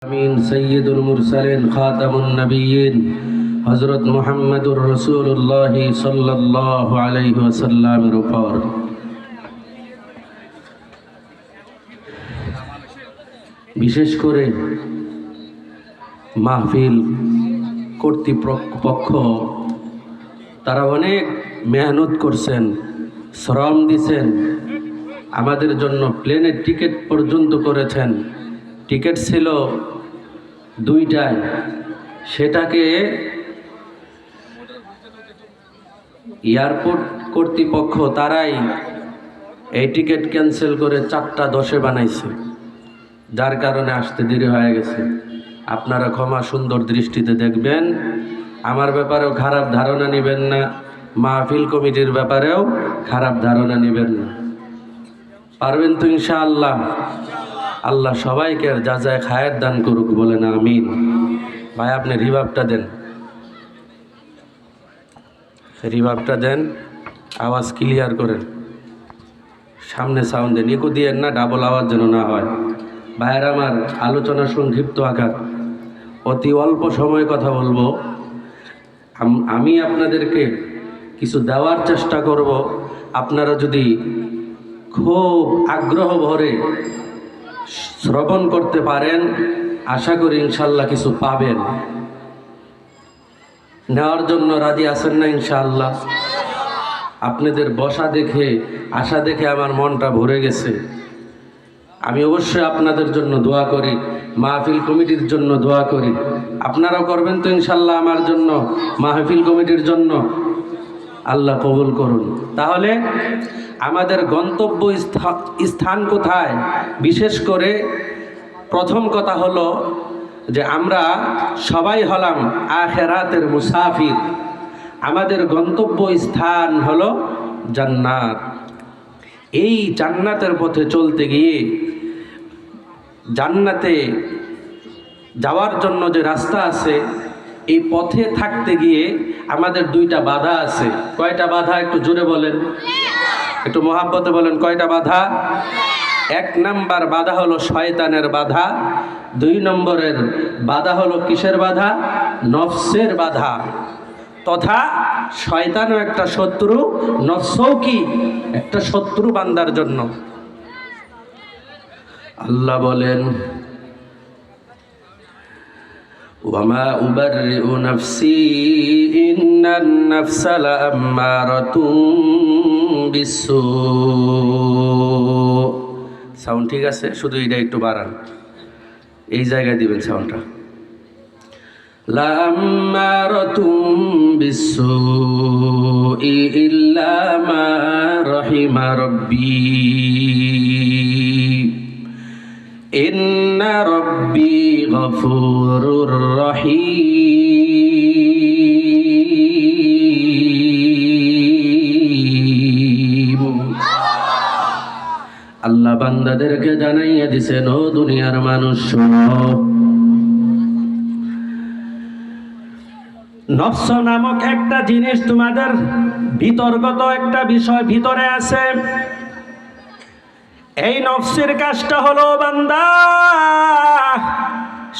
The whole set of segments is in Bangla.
আমিন সৈয়দুল মুরসালিন খাতামুন নবিয়্যিন হযরত মুহাম্মদুর রাসূলুল্লাহ সাল্লাল্লাহু আলাইহি ওয়াসাল্লামের উপর বিশেষ করে মাহফিল কর্তৃপক্ষ তারা অনেক মেহনত করছেন, শ্রম দিয়েছেন, আমাদের জন্য প্লেনের টিকিট পর্যন্ত করেছেন। টিকিট ছিল দুইটায়, সেটাকে এয়ারপোর্ট কর্তৃপক্ষ তারাই এই টিকিট ক্যান্সেল করে 4:10 বানাইছে, যার কারণে আসতে দেরি হয়ে গেছে। আপনারা ক্ষমা সুন্দর দৃষ্টিতে দেখবেন, আমার ব্যাপারেও খারাপ ধারণা নেবেন না, মাহফিল কমিটির ব্যাপারেও খারাপ ধারণা নেবেন না। পারবেন তো ইনশাআল্লাহ? আল্লাহ সবাইকে যা যায় খায়ের দান করুক, বলেন আমিন। ভাই আপনি রিভাবটা দেন, রিভাবটা দেন, আওয়াজ ক্লিয়ার করেন, সামনে সাউন্ড দেন, ইকো দিয়েন না, ডাবল আওয়াজ যেন না হয়। ভাইয়ের আমার, আলোচনা সংক্ষিপ্ত আকার, অতি অল্প সময় কথা বলবো। আমি আপনাদেরকে কিছু দেওয়ার চেষ্টা করব, আপনারা যদি খুব আগ্রহ ভরে শ্রবণ করতে পারেন, আশা করি ইনশাল্লাহ কিছু পাবেন। নেওয়ার জন্য রাজি আছেন না ইনশাআল্লাহ? আপনাদের বসা দেখে, আশা দেখে আমার মনটা ভরে গেছে। আমি অবশ্যই আপনাদের জন্য দোয়া করি, মাহফিল কমিটির জন্য দোয়া করি। আপনারাও করবেন তো ইনশাল্লাহ আমার জন্য, মাহফিল কমিটির জন্য? আল্লাহ কবুল করুন। তাহলে আমাদের গন্তব্য স্থান কোথায়? বিশেষ করে প্রথম কথা হলো যে আমরা সবাই হলাম আখিরাতের মুসাফির। আমাদের গন্তব্য স্থান হলো জান্নাত। এই জান্নাতের পথে চলতে গিয়ে, জান্নাতে যাওয়ার জন্য যে রাস্তা আছে, এই পথে থাকতে গিয়ে আমাদের দুইটা বাধা আছে। কয়টা বাধা? একটু জোরে বলেন, একটু মহাব্বতে বলেন, কয়টা বাধা? 1 নাম্বার বাধা হলো শয়তানের বাধা। 2 নম্বরের বাধা হলো কিসের বাধা? নফসের বাধা। তথা শয়তানও একটা শত্রু, নফসও কি একটা শত্রু বান্দার জন্য। আল্লাহ বলেন, ওয়ামা উবাররিউ নাফসি ইন্নান নাফসা লাআম্মারাতুম বিসসু। সাউন্ড ঠিক আছে? শুধু এটা একটু বাড়ান, এই জায়গায় দিবেন সাউন্ডটা। লাআম্মারাতুম বিসসু ইল্লা মা রাহিমা রাব্বি ইন্না রাব্বি গফুরুর রহিম। আল্লাহ বান্দাদেরকে জানাইয়া দিছেন, ও দুনিয়ার মানুষ শোনো, নফস নামক একটা জিনিস তোমাদের ভিতরগত একটা বিষয় ভিতরে আছে। এই নফসের কাজটা হলো বান্দা,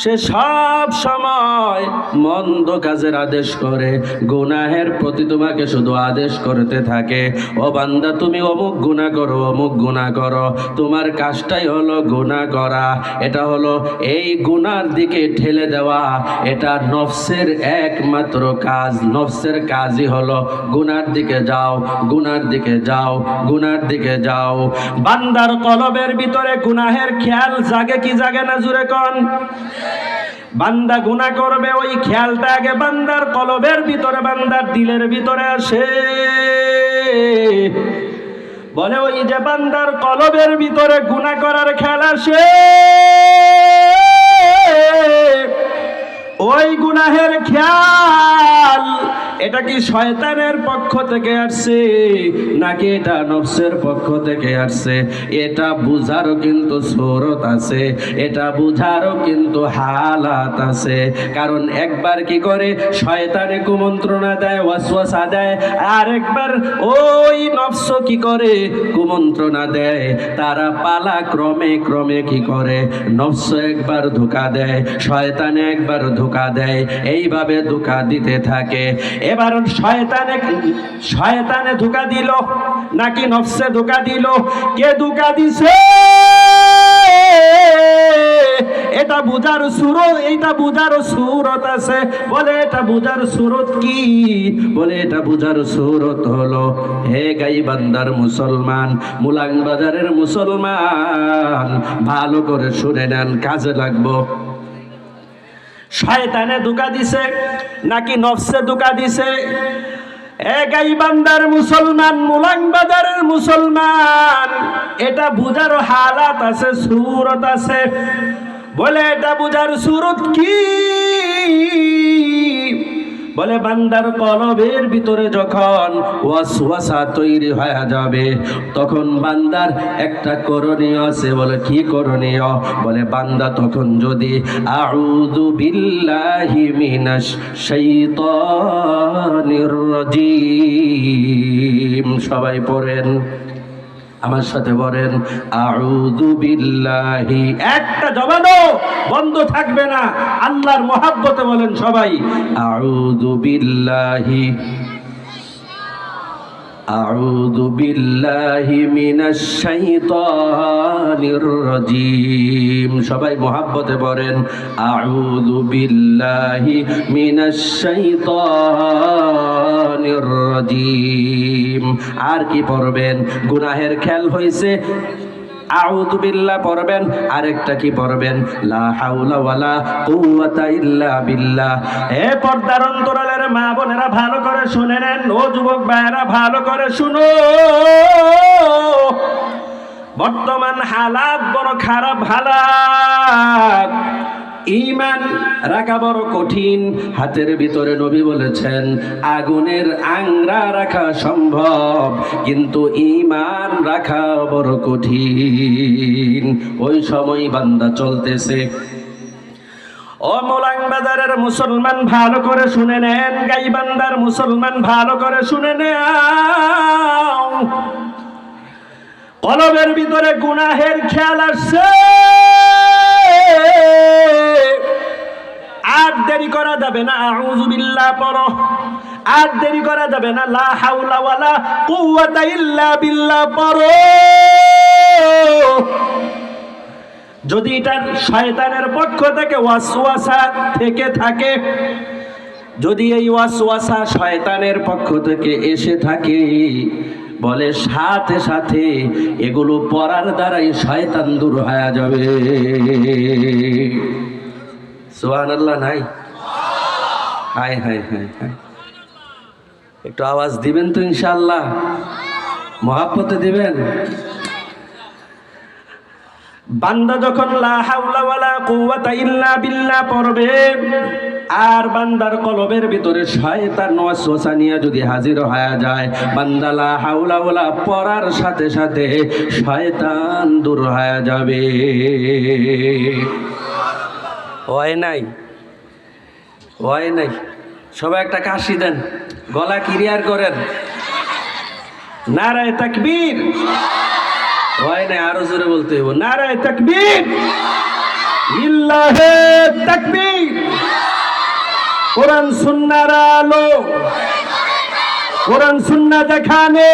সে সব সময় মন্দ কাজের আদেশ করে, গুনাহের প্রতি তোমাকে শুধু আদেশ করতে থাকে। ও বান্দা, তুমি অমুক গুনাহ করো, অমুক গুনাহ করো। তোমার কাজটাই হলো গুনাহ করা। এটা হলো এই গুনার দিকে ঠেলে দেওয়া। এটা নফসের একমাত্র কাজ। নফসের কাজই হলো গুনার দিকে যাও, গুনার দিকে যাও, গুনার দিকে যাও। বান্দার কলবের ভিতরে গুনাহের খেয়াল জাগে কি জাগে না? জুড়ে কোন। বান্দা গুনাহ করবে, ওই খেয়ালটা আগে বান্দার কলবের ভিতরে, বান্দার দিলের ভিতরে আসে। বলে ওই যে বান্দার কলবের ভিতরে গুনাহ করার খেয়াল আসে, ওই গুনাহের খেয়াল এটা কি শয়তানের পক্ষ থেকে আসছে নাকি এটা নফসের পক্ষ থেকে আসছে, এটা বুঝারও কিন্তু সূরত আছে, এটা বুঝারও কিন্তু হালাত আছে। কারণ একবার কি করে শয়তানে কুমন্ত্রণা দেয়, ওয়াসওয়াসা দেয়, আর একবার ওই নফস কি করে কুমন্ত্রণা দেয়। তারা পালা ক্রমে ক্রমে কি করে, নফস একবার ধোঁকা দেয়, শয়তানে একবার ধোঁকা দেয়, এইভাবে ধোঁকা দিতে থাকে। এবার শয়তানে ধোঁকা দিল নাকি নফসে ধোঁকা দিল, কে ধোঁকা দিছে এটা বুঝার সুরত, এইটা বুঝার সুরত আছে। বলে এটা বুঝার সুরত কি? বলে এটা বুঝার সুরত হলো, হে গাইবান্ধার মুসলমান, মুলাং বাজারের মুসলমান, ভালো করে শুনে নেন, কাজে লাগবো। শয়তানে ধোঁকা দিছে নাকি নফসে ধোঁকা দিছে? এ গাইবান্ধার মুসলমান, মুলাং বাজারের মুসলমান, এটা বুঝার হালাত আছে, সুরত আছে। বলে এটা বুঝার সুরত কি? বলে বান্দার কলবের ভিতরে যখন ওয়াসওয়াসা তৈরি হয়ে যাবে, তখন বান্দার একটা করণীয় আছে। বলে কি করণীয়? বলে বান্দা তখন যদি আউযু বিল্লাহি মিনাশ শাইতানির রাজিম, সবাই পড়েন আমার সাথে, বলেন আউযু বিল্লাহি। একটা জবানও বন্ধ থাকবে না, আল্লাহর মহাব্বতে বলেন সবাই আউযু বিল্লাহি, আউযু বিল্লাহি মিনাশ শাইতানির রাজিম। সবাই মহাব্বতে বলেন আউযু বিল্লাহি মিনাশ শাইতানির রাজিম। আর কি পড়বেন? গুনাহের খেয়াল হইছে, আউযু বিল্লাহ পড়বেন। আরেকটা কি পড়বেন? লা হাওলা ওয়ালা কুওয়াতা ইল্লা বিল্লাহ। এ পর্দার অন্তরালের মা বোনেরা ভালো করে শুনে নেন, ও যুবক ভাইয়েরা ভালো করে শুনো। বর্তমান হালাত বড় খারাপ হালাত, ঈমান রাখা বড় কঠিন। হাতের ভিতরে নবী বলেছেন আগুনের আংরা রাখা সম্ভব, কিন্তু ঈমান রাখা বড় কঠিন। ওই সময় বান্দা চলতেছে। ও মোলাং বাজারের মুসলমান ভালো করে শুনে নেন, গাইবান্ধার মুসলমান ভালো করে শুনে নেন, কলবের ভিতরে গুনাহের খেয়াল আসছে। আর দেরি করা যাবে না, আউযু বিল্লাহ পড়ো। আর দেরি করা যাবে না, লা হাওলা ওয়ালা কুওয়াতা ইল্লা বিল্লাহ পড়ো। যদি এটা শয়তানের পক্ষ থেকে ওয়াসওয়াসা থেকে থাকে, যদি এই ওয়াসওয়াসা শয়তানের পক্ষ থেকে এসে থাকে, বলে সাথে সাথে এগুলো পড়ার দ্বারাই শয়তান দূর হয়ে যাবে। সুবহানাল্লাহ নাই? হায় হায় হায় হায়, একটু আওয়াজ দিবেন তো ইনশাআল্লাহ, মহাব্বতে দিবেন। বান্দা যখন লা হাওলা ওয়ালা কুওয়াতা ইল্লা বিল্লাহ পড়বে, আর বান্দার কলবের ভিতরে শয়তান ওয়াসওয়াসা নিয়ে যদি হাজির হয়ে যায়, বান্দা লা হাওলা ওয়ালা পড়ার সাথে সাথে শয়তান দূর হয়ে যাবে। হয় নাই? হয় নাই? সবাই একটা কাশি দেন, গলা ক্লিয়ার করেন, নারায়ে তাকবীর। হয় নাই? আরো জোরে বলতে হবে, নারায়ে তাকবীর, লিল্লাহে তাকবীর। কোরআন সুন্নাহর আলো, কোরআন সুন্নাহ দেখানে,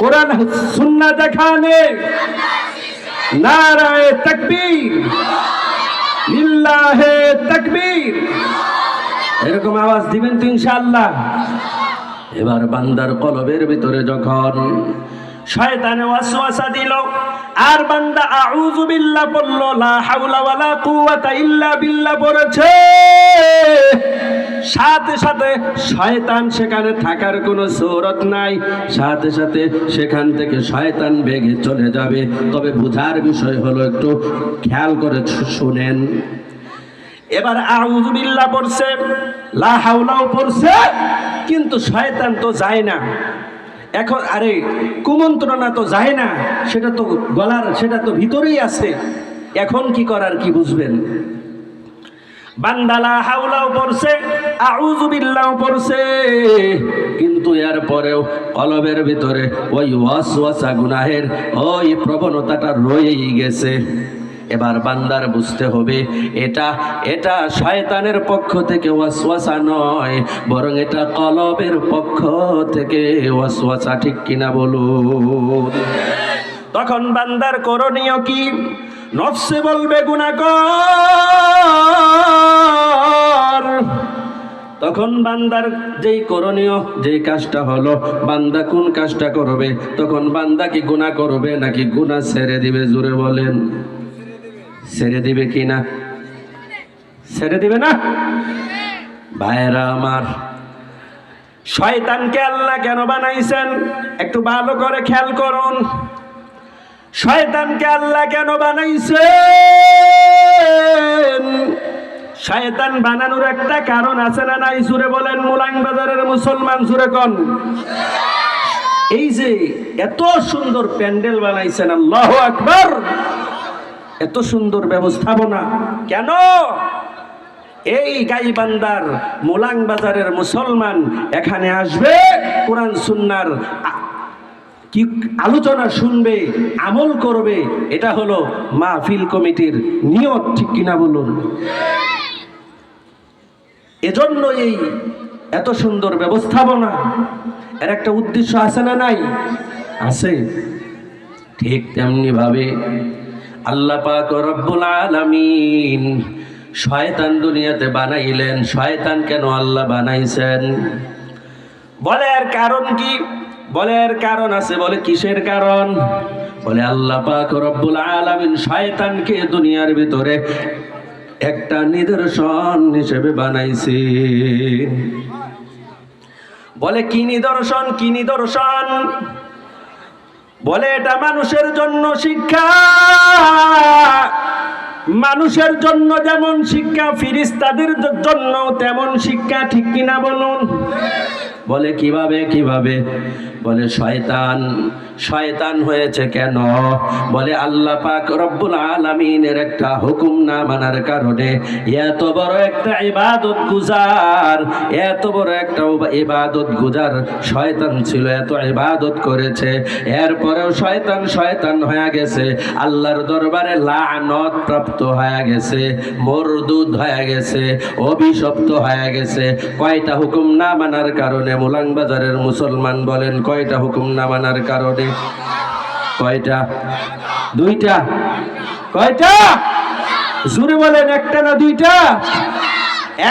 কোরআন সুন্নাহ দেখানে, নারায়ে তাকবীর, লিল্লাহে তাকবীর। এরকম আওয়াজ দিবেন তো ইনশাআল্লাহ। এবার বান্দার কলবের ভিতরে যখন শয়তানে ওয়াসওয়াসা দিল, আর বান্দা আউযু বিল্লাহ বলল, লা হাওলা ওয়ালা কুওয়াতা ইল্লা বিল্লাহ পড়েছে, সাথে সাথে শয়তান সেখানে থাকার কোনো সূরত নাই, সাথে সাথে সেখান থেকে শয়তান বেগে চলে যাবে। তবে বুঝার বিষয় হলো, একটু খেয়াল করে শুনেন, এবার আউযু বিল্লাহ পড়ছে, লা হাওলাও পড়ছে, কিন্তু শয়তান তো যায় না। এখন আরে কুমন্ত্রণা তো যায় না, সেটা তো গলার, সেটা তো ভিতরেই আছে। এখন কি করার, কি বুঝবেন? বান্দা লা হাওলাও পড়ছে, আউযু বিল্লাহ পড়ছে, কিন্তু এর পরেও কলবের ভিতরে ওই ওয়াসওয়াসা গুনাহের ওই প্রবণতাটা রয়েই গেছে। এবার বান্দার বুঝতে হবে এটা শয়তানের পক্ষ থেকে ওয়াসওয়াসা নয়, বরং এটা কলবের পক্ষ থেকে ওয়াসওয়াসা। ঠিক কিনা বলুন? তখন বান্দার করণীয় কি? নফসে বলবে গুনাহ কর। তখন বান্দার যেই করণীয়, যেই কাজটা হলো, বান্দা কোন কাজটা করবে? তখন বান্দা কি গুনাহ করবে নাকি গুনাহ ছেড়ে দিবে? জোরে বলেন, ছেড়ে দিবে কি না? ছেড়ে দিবে না? ভাইরা আমার, শয়তানকে আল্লাহ কেন বানাইছেন একটু ভালো করে খেয়াল করুন। শয়তানকে আল্লাহ কেন বানাইছেন? শয়তান বানানোর একটা কারণ আছে না নাই? জোরে বলেন মুলাংবাজারের মুসলমান, জোরে কোন। এই যে এত সুন্দর প্যান্ডেল বানাইছেন, আল্লাহু আকবার, এত সুন্দর ব্যবস্থাপনা কেন? এই গাইবান্দার মুলাংবাজারের মুসলমান এখানে আসবে, কোরআন সুন্নাহর কি আলোচনা শুনবে, আমল করবে। এটা হলো মাহফিল কমিটির নিয়ত। ঠিক কিনা বলুন? এজন্য এই এত সুন্দর ব্যবস্থাপনা, এর একটা উদ্দেশ্য আছে না নাই? আছে। ঠিক তেমনি ভাবে আল্লাহ পাক রব্বুল আলামিন শয়তান দুনিয়াতে বানাইলেন। শয়তান কেন আল্লাহ বানাইছেন? বলে এর কারণ কি? বলে এর কারণ আছে। বলে কিসের কারণ? বলে আল্লাহ পাক রব্বুল আলামিন শয়তানকে দুনিয়ার ভিতরে একটা নিদর্শন হিসেবে বানাইছে। বলে কি নিদর্শন? কি নিদর্শন? বলে এটা মানুষের জন্য শিক্ষা। মানুষের জন্য যেমন শিক্ষা, ফেরেশতাদের জন্য তেমন শিক্ষা। ঠিক কিনা বলুন? বলে কিভাবে? কিভাবে? বলে শয়তান হয়েছে কেন? বলে আল্লাহ পাক রব্বুল আলামিনের একটা হুকুম না মানার কারণে এত বড় একটা ইবাদত গুজার, এত বড় একটা ইবাদত গুজার শয়তান ছিল, এত ইবাদত করেছে, এরপরেও শয়তান হয়ে গেছে, আল্লাহর দরবারে লানত প্রাপ্ত হয়ে গেছে, মরদুদ হয়ে গেছে, অভিশপ্ত হয়ে গেছে। কয়টা হুকুম না মানার কারণে? মুলাংবাজারের মুসলমান বলেন, কয়টা হুকুম না মানার কারণে? কয়টা? দুইটা। কয়টা? জোরে বলেন, একটা না দুইটা?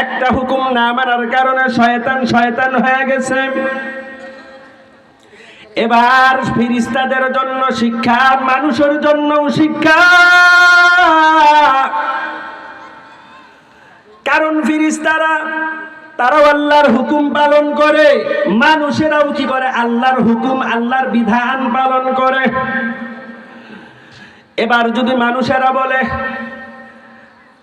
একটা হুকুম না মানার কারণে শয়তান হয়ে গেছে। এবার ফেরেশতাদের জন্য শিক্ষা, মানুষের জন্য শিক্ষা। কারণ তারাও আল্লাহর হুকুম পালন করে, মানুষেরাও কি করে? আল্লাহর হুকুম, আল্লাহর বিধান পালন করে। এবার যদি মানুষেরা বলে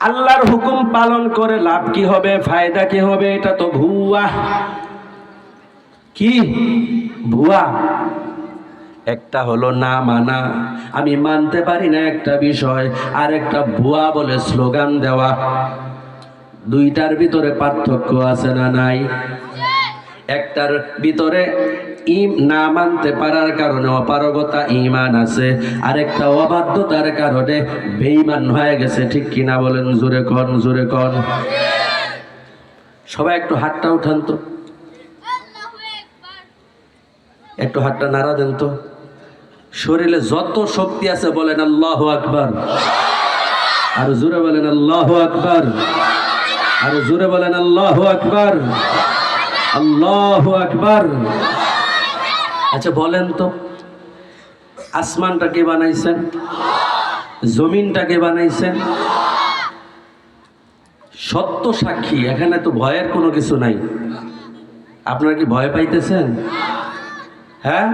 আল্লাহর হুকুম পালন করে লাভ কি হবে, ফায়দা কি হবে? এটা তো ভুয়া। কি ভুয়া? একটা হলো না মানা, আমি মানতে পারি না একটা বিষয়, আর একটা ভুয়া বলে স্লোগান দেওয়া। দুইটার ভিতরে পার্থক্য আছে না নাই? একটার ভিতরে না মানতে পারার কারণে অপারগতা, ঈমান আছে, আরেকটা অবাধ্যতার কারণে বেঈমান হয়ে গেছে। ঠিক কিনা বলেন? জোরে কোন, জোরে কোন। সবাই একটু হাতটা উঠান তো, একটু হাতটা নাড়া দেন তো। শরীরে যত শক্তি আছে বলেন আল্লাহু আকবার। আর জোরে বলেন আল্লাহু আকবার। আর জোরে বলেন আল্লাহু আকবার, আল্লাহু আকবার। আচ্ছা বলেন তো, আসমানটা কে বানাইছেন? জমিনটা কে বানাইছেন? সত্য সাক্ষী, এখানে তো ভয়ের কোনো কিছু নাই। আপনারা কি ভয় পাইতেছেন? হ্যাঁ,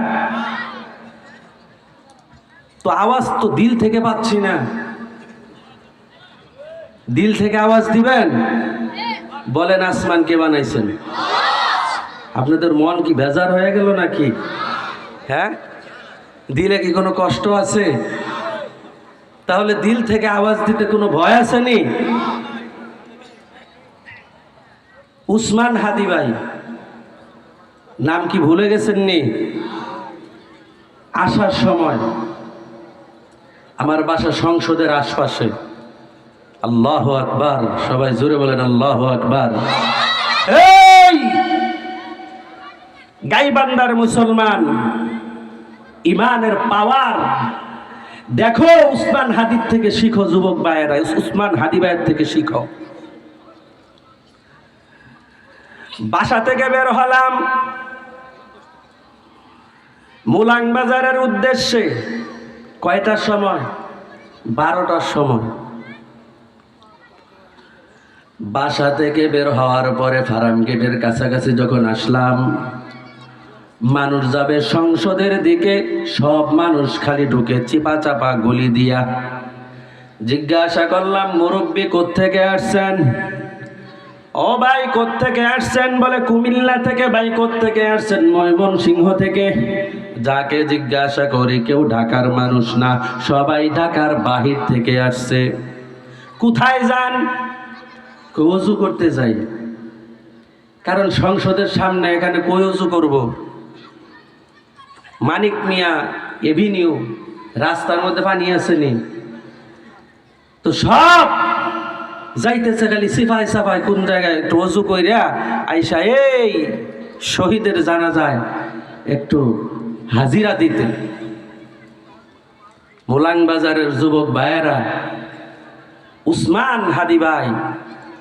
তো আওয়াজ তো দিল থেকে পাচ্ছি না। দিল থেকে আওয়াজ দিবেন? বলেন, আসমান কে বানাইছেন? আপনাদের মন কি বেজার হয়ে গেল নাকি? হ্যাঁ, দিলে কি কোনো কষ্ট আছে? তাহলে দিল থেকে আওয়াজ দিতে কোনো ভয় আসেনি? উসমান হাদি ভাই নাম কি ভুলে গেছেন নি? আসার সময় আমার বাসা সংসদের আশপাশে। আল্লাহু আকবার, সবাই জোরে বলেন আল্লাহু আকবার। এই গাইবান্ধার মুসলমান, ইমানের পাওয়ার দেখো। উসমান হাদির থেকে শিখো যুবক ভাইয়েরা, উসমান হাদি ভাইয়ের থেকে শিখো। বাসা থেকে বের হলাম মুলাং বাজারের উদ্দেশ্যে। কয়টার সময়? 12টার সময়। বাসা থেকে বের হওয়ার পরে ফার্ম গেটের কাছাকাছি যখন আসলাম, মানুষ যাবে সংসদের দিকে, সব মানুষ খালি ঢুকে চিপা চাপা গলি দিয়া। জিজ্ঞাসা করলাম, মুরব্বী কোত্থেকে আসছেন? ও ভাই কোত্থেকে আসছেন? বলে কুমিল্লা থেকে। ভাই কোত্থেকে আসছেন? ময়মনসিংহ থেকে। যাকে জিজ্ঞাসা করি কেউ ঢাকার মানুষ না, সবাই ঢাকার বাহির থেকে আসছে। কোথায় যান? ওযু করতে যাই। কারণ সংসদের সামনে, এখানে কই ওযু করব? মানিক মিয়া এভিনিউ, রাস্তার মধ্যে পানি আসেনি তো, সব যাইতেছে খালি সিফাই সাফাই কোন জায়গায় একটু ওযু কইরা আইসা এই শহীদের জানাজায় একটু হাজিরা দিতে। মুলাং বাজারের যুবক ভাইয়েরা, উসমান হাদি ভাই,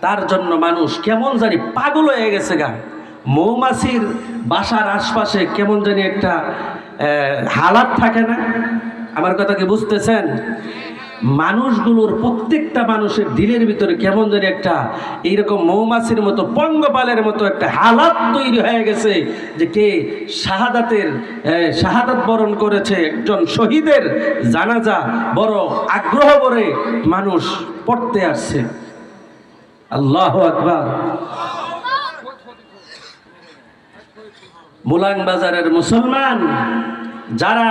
তার জন্য মানুষ কেমন জানি পাগল হয়ে গেছে গা। মৌমাছির বাসার আশপাশে কেমন জানি একটা হালাত থাকে না? আমার কথা কি বুঝতেছেন? মানুষগুলোর প্রত্যেকটা মানুষের দিলের ভিতরে কেমন জানি একটা এইরকম মৌমাছির মতো, পঙ্গপালের মতো একটা হালাত তৈরি হয়ে গেছে যে কে শাহাদাত বরণ করেছে, একজন শহীদের জানাজা বড় আগ্রহ করে মানুষ পড়তে আসছে। আল্লাহু আকবার। মুলাং বাজারের মুসলমান যারা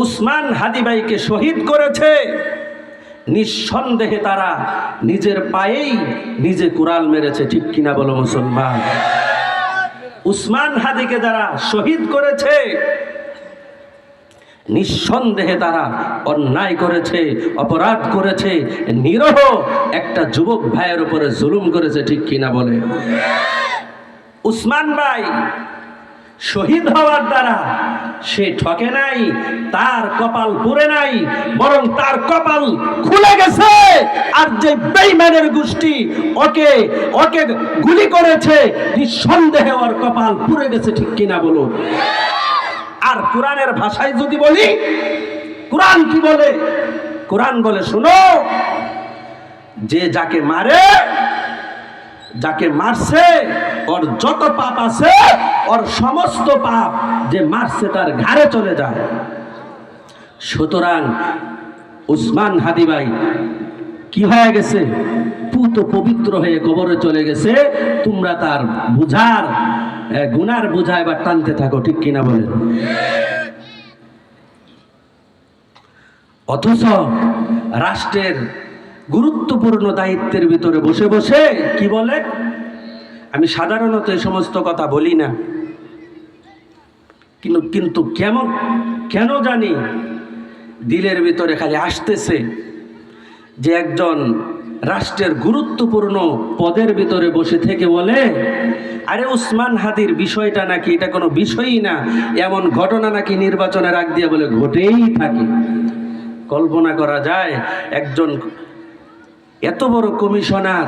উসমান হাদি ভাইকে শহীদ করেছে, নিঃসন্দেহে তারা নিজের পায়েই নিজে কুড়াল মেরেছে। ঠিক কিনা বলো মুসলমান? উসমান হাদিকে যারা শহীদ করেছে, নিঃসন্দেহে তারা অন্যায় করেছে, অপরাধ করেছে, নিরহ একটা যুবক ভাইয়ের উপরে জুলুম করেছে। ঠিক কিনা বলে? উসমান ভাই শহীদ হওয়ার দ্বারা সে ঠকে নাই, তার কপাল পুড়ে নাই, বরং তার কপাল খুলে গেছে। আর যে বেঈমানের গোষ্ঠী ওকে গুলি করেছে, নিঃসন্দেহে ওর কপাল পুড়ে গেছে। ঠিক কিনা বলো? আর কোরআনের ভাষায় যদি বলি, কোরআন কি বলে? কোরআন বলে, শোনো, যে যাকে মারে, যাকে মারছে, ওর যত পাপ আছে, ওর সমস্ত পাপ যে মারছে তার ঘাড়ে চলে যায়। সুতরাং উসমান হাদি ভাই কি হয়ে গেছে? পুত পবিত্র হয়ে কবরে চলে গেছে। তোমরা তার বুঝার গুনার বুঝা এবার টানতে থাকো। ঠিক কিনা বলেন? অথচ রাষ্ট্রের গুরুত্বপূর্ণ দায়িত্বের ভিতরে বসে বসে কি বলে? আমি সাধারণত এই সমস্ত কথা বলি না, কিন্তু কেন জানি দিলের ভিতরে খালি আসতেছে যে একজন রাষ্ট্রের গুরুত্বপূর্ণ পদের ভিতরে বসে থেকে বলে, আরে উসমান হাদির বিষয়টা নাকি এটা কোনো বিষয়ই না, এমন ঘটনা নাকি নির্বাচনের আগ দিয়ে বলে ঘটেই থাকে। কল্পনা করা যায় একজন এত বড় কমিশনার,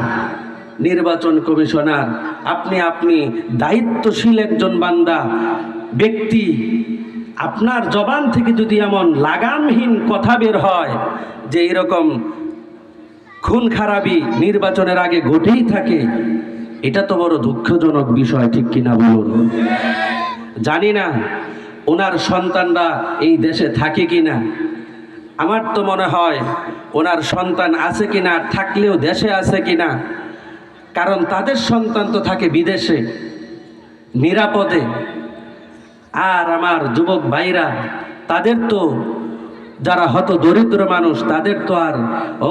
নির্বাচন কমিশনার, আপনি দায়িত্বশীল একজন বান্দা ব্যক্তি, আপনার জবান থেকে যদি এমন লাগামহীন কথা বের হয় যে এরকম খুন খারাপি নির্বাচনের আগে ঘটেই থাকে, এটা তো বড় দুঃখজনক বিষয়। ঠিক কিনা বলুন? জানি না ওনার সন্তানরা এই দেশে থাকে কিনা। আমার তো মনে হয় ওনার সন্তান আছে কিনা, থাকলেও দেশে আছে কিনা, কারণ তাদের সন্তান তো থাকে বিদেশে নিরাপদে। আর আমার যুবক ভাইরা, তাদের তো যারা হত দরিদ্র মানুষ, তাদের তো আর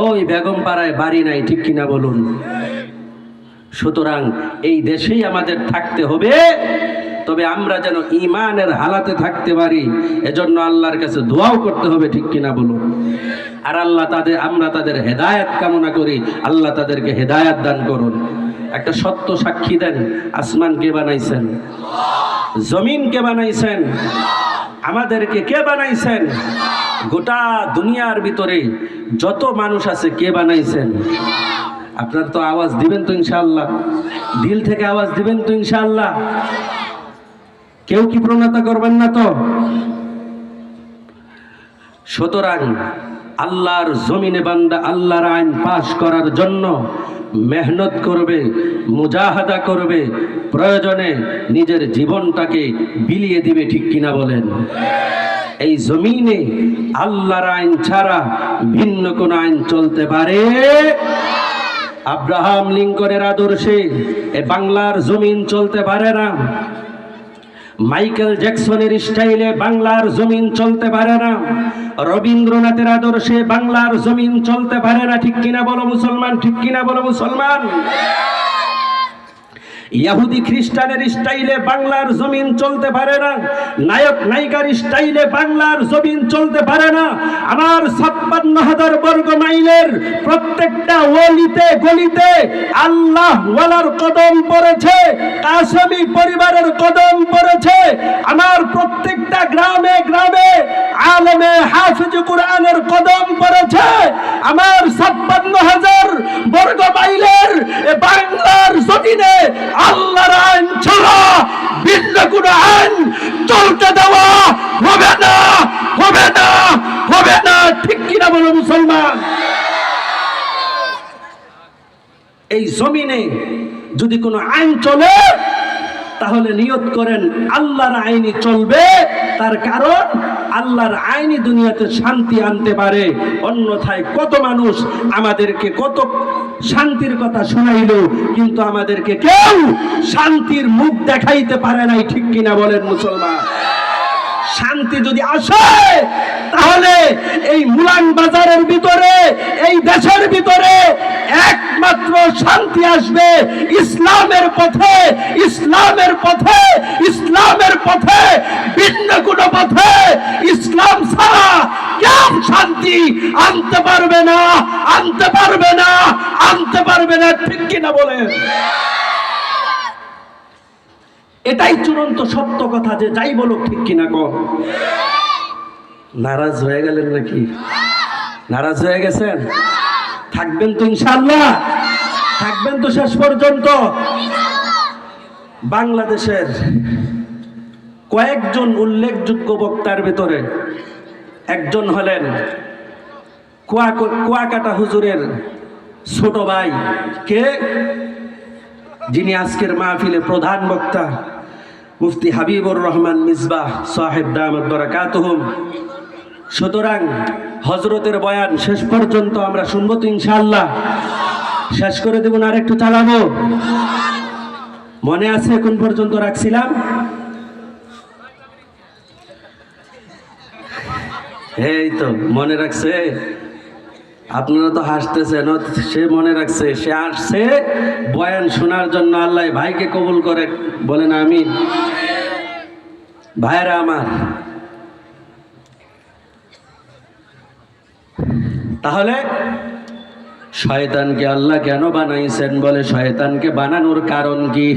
ওই বেগম পাড়ায় বাড়ি নাই, ঠিক কিনা বলুন? সুতরাং এই দেশেই আমাদের থাকতে হবে, তবে আমরা যেন ঈমানের হালাতে থাকতে পারি, এজন্য আল্লাহর কাছে দোয়াও করতে হবে, ঠিক কিনা বলুন? আর আমরা তাদের হেদায়েত কামনা করি, আল্লাহ তাদেরকে হেদায়েত দান করুন। একটা সত্য সাক্ষী দেন, আসমান কে বানাইছেন? জমিন কে বানাইছেন? আমাদেরকে কে বানাইছেন? গোটা দুনিয়ার ভিতরে যত মানুষ আছে কে বানাইছেন? আপনার তো আওয়াজ দিবেন তো ইনশাআল্লাহ, দিল থেকে আওয়াজ দিবেন তো ইনশাআল্লাহ। কেউ কি প্রণতা করবেন না তো? সুতরাং আল্লাহর জমিনে বান্দা আল্লাহর আইন পাশ করার জন্য মেহনত করবে, মুজাহাদা করবে, প্রয়োজনে নিজের জীবনটাকে বিলিয়ে দিবে, ঠিক কিনা বলেন? এই জমিনে আল্লাহর আইন ছাড়া ভিন্ন কোন আইন চলতে পারে? আব্রাহাম লিঙ্কনের আদর্শে এ বাংলার জমিন চলতে পারে না। মাইকেল জ্যাকসনের স্টাইলে বাংলার জমিন চলতে পারে না। রবীন্দ্রনাথের আদর্শে বাংলার জমিন চলতে পারে না, ঠিক কিনা বলো মুসলমান? ঠিক কিনা বলো মুসলমান? ইহুদি খ্রিস্টানের স্টাইলে বাংলার জমিন চলতে পারে না। নায়ক নায়িকার স্টাইলে বাংলার জমিন চলতে পারে না। আমার ৫৬,০০০ বর্গ মাইলের প্রত্যেকটা ওলিতে গলিতে আল্লাহ ওয়ালার কদম পড়েছে, কাসেমি পরিবারের কদম পড়েছে। আমার প্রত্যেকটা গ্রামে গ্রামে আলেমে হাফিজ কুরআনের কদম পড়েছে। আমার ৫৬,০০০ বর্গ মাইলের বাংলার জমিনে আল্লাহর আইন ছাড়া ভিন্ন কোন আইন চলতে দেওয়া হবে না, হবে না, হবে না, ঠিক কিনা বলো মুসলমান? এই জমিনে যদি কোনো আইন চলে, তাহলে নিয়ত করেন আল্লাহর আইনই চলবে। তার কারণ আল্লাহর আইনই দুনিয়াতে শান্তি আনতে পারে। অন্যথায় কত মানুষ আমাদেরকে কত শান্তির কথা শোনাইলো, কিন্তু আমাদেরকে কেউ শান্তির মুখ দেখাইতে পারে নাই, ঠিক কিনা বলেন মুসলমান? শান্তি যদি আসে, তাহলে এই মুলান বাজারের ভিতরে, এই দেশের ভিতরে একমাত্র শান্তি আসবে ইসলামের পথে, ইসলামের পথে, ইসলামের পথে। ভিন্ন কোন পথে ইসলাম ছাড়া কেউ শান্তি আনতে পারবে না, আনতে পারবে না, আনতে পারবে না, ঠিক কিনা বলেন? এটাই চূড়ান্ত সত্য কথা, যে যাই বলুক, ঠিক কিনা কম? নারাজ হয়ে গেলেন নাকি? নারাজ হয়ে গেছেন? থাকবেন তো ইনশাআল্লাহ? থাকবেন তো শেষ পর্যন্ত? বাংলাদেশের কয়েকজন উল্লেখযোগ্য বক্তার ভিতরে একজন হলেন কুয়াকাটা হুজুরের ছোট ভাই, কে? যিনি আজকের মাহফিলে প্রধান বক্তা, মুফতি হাবিবুর রহমান মিসবাহ সাহেব দামাত বারাকাতুহুম। সুতরাং হযরতের বয়ান শেষ পর্যন্ত আমরা শুনবো তো ইনশাআল্লাহ? শেষ করে দেব না আরেকটু চালাবো? মনে আছে কোন পর্যন্ত রাখছিলাম? এই তো মনে রাখছে। আপনারা তো হাসতেছেন, সে মনে রাখছে, সে আসছে বয়ান শোনার জন্য। আল্লাহ ভাইকে কবুল করে, বলেন আমিন। ভাইরা আমার, তাহলে শয়তানকে আল্লাহ কেন বানাইছেন? বলে শয়তানকে বানানোর কারণ কি?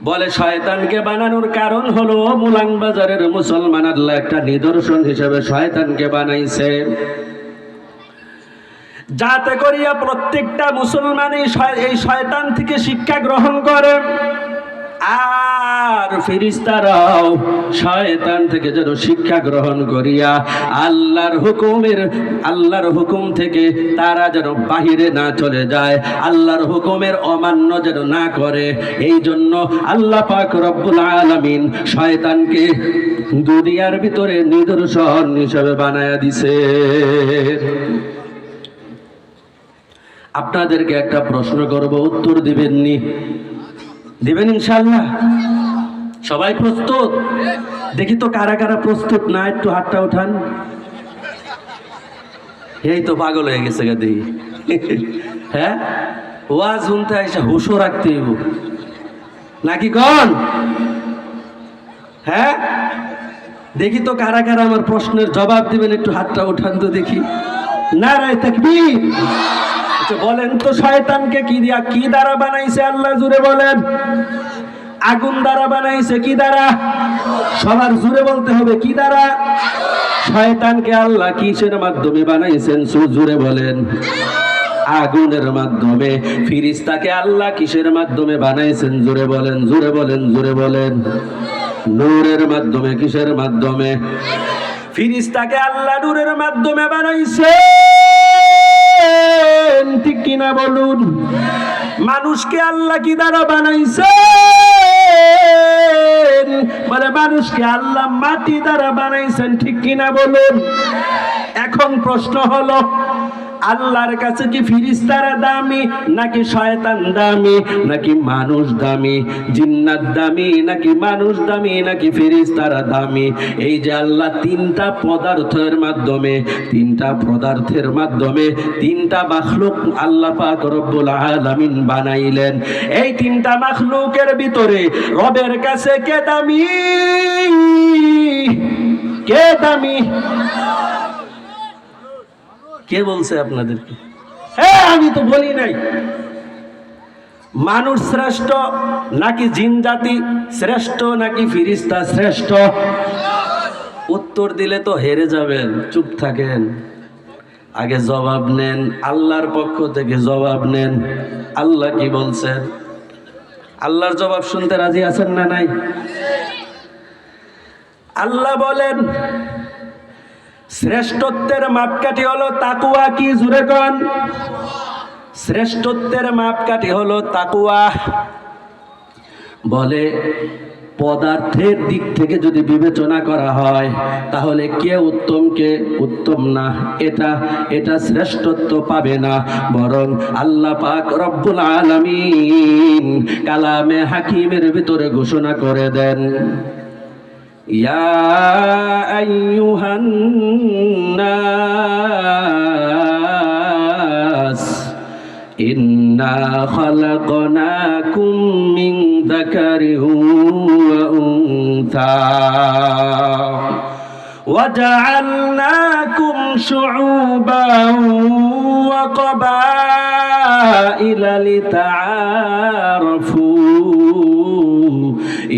বলে শয়তানকে বানানোর কারণ হলো মুলাং বাজারের মুসলমান আল্লাহ একটা নিদর্শন হিসেবে শয়তানকে বানাইছে, যাতে করিয়া প্রত্যেকটা মুসলমান এই শয়তান থেকে শিক্ষা গ্রহণ করে। আর ফেরেশতারাও শয়তান থেকে যেন শিক্ষা গ্রহণ করিয়া আল্লাহর হুকুম থেকে তারা যেন বাহিরে না চলে যায়, আল্লাহর হুকুমের অমান্য যেন না করে। এই জন্য আল্লাহ পাক রব্বুল আলামিন শয়তানকে দুনিয়ার ভিতরে নিদর্শন হিসেবে বানায়া দিছে। আপনাদেরকে একটা প্রশ্ন করব, উত্তর দিবেননি? দিবেন ইনশাআল্লাহ? সবাই প্রস্তুত? দেখি তো কারা কারা প্রস্তুত না, একটু হাতটা উঠান। এই তো পাগল হয়ে গেছে গা দেখি। হ্যাঁ, ওয়াজ শুনতে এসে হুশও রাখতে হইব নাকি গন? হ্যাঁ, দেখি তো কারা কারা আমার প্রশ্নের জবাব দিবেন, একটু হাতটা উঠান তো দেখি। নারায়ে তাকবীর। আচ্ছা বলেন তো, শয়তানকে কি দ্বারা বানাইছে আল্লাহ? জুড়ে বলেন। আগুন দ্বারা বানাইছে, কি দ্বারা? সবার জুড়ে বলতে হবে, কি দ্বারা? শয়তানকে আল্লাহ কিসের মাধ্যমে বানাইছেন? জুড়ে বলেন। আগুনের মাধ্যমে। ফিরিস্তাকে আল্লাহ কিসের মাধ্যমে বানাইছেন? জুড়ে বলেন, জুড়ে বলেন, জুড়ে বলেন। নূরের মাধ্যমে। কিসের মাধ্যমে? ফিরিস্তাকে আল্লাহ নূরের মাধ্যমে বানাইছেন, ঠিক কিনা বলুন? মানুষকে আল্লাহ কি দ্বারা বানাইছেন? বলে মানুষকে আল্লাহ মাটি দ্বারা বানাইছেন, ঠিক কিনা বলুন? এখন প্রশ্ন হলো, আল্লাহর কাছে কি ফিরিস্তারা দামি, নাকি শয়তান দামি, নাকি মানুষ দামি? জিন্নাত দামি, নাকি মানুষ দামি, নাকি ফিরিস্তারা দামি? এই যে আল্লাহ তিনটা পদার্থের মাধ্যমে, তিনটা মাখলুক আল্লাহ পাক রব্বুল আলামিন বানাইলেন। এই তিনটা মাখলুকের ভিতরে রবের কাছে কে দামি? কে দামি? কে বলছে আপনাদেরকে? হ্যাঁ, আমি তো বলি নাই। মানুষ শ্রেষ্ঠ নাকি জিন জাতি শ্রেষ্ঠ, নাকি ফিরিস্তা শ্রেষ্ঠ? উত্তর দিলে তো হেরে যাবেন। চুপ থাকেন, আগে জবাব নেন। আল্লাহর পক্ষ থেকে জবাব নেন। আল্লাহ কি বলছেন? আল্লাহর জবাব শুনতে রাজি আছেন না নাই? আল্লাহ বলেন, শ্রেষ্ঠত্বের মাপকাঠি হলো তাকওয়া। কি জুড়ে কোন? শ্রেষ্ঠত্বের মাপকাঠি হলো তাকওয়া। বলে পদার্থের দিক থেকে যদি বিবেচনা করা হয়, তাহলে কে উত্তম কে উত্তম না, এটা শ্রেষ্ঠত্ব পাবে না। বরং আল্লাহ পাক রব্বুল আলামিন কালামে হাকিমের ভিতরে ঘোষণা করে দেন, ইয়া আইয়ুহান নাস ইন্না খালাকনাকুম মিন যাকারিন ওয়া উনসা وجعلناكم شعوبا وقبائل لتعارفوا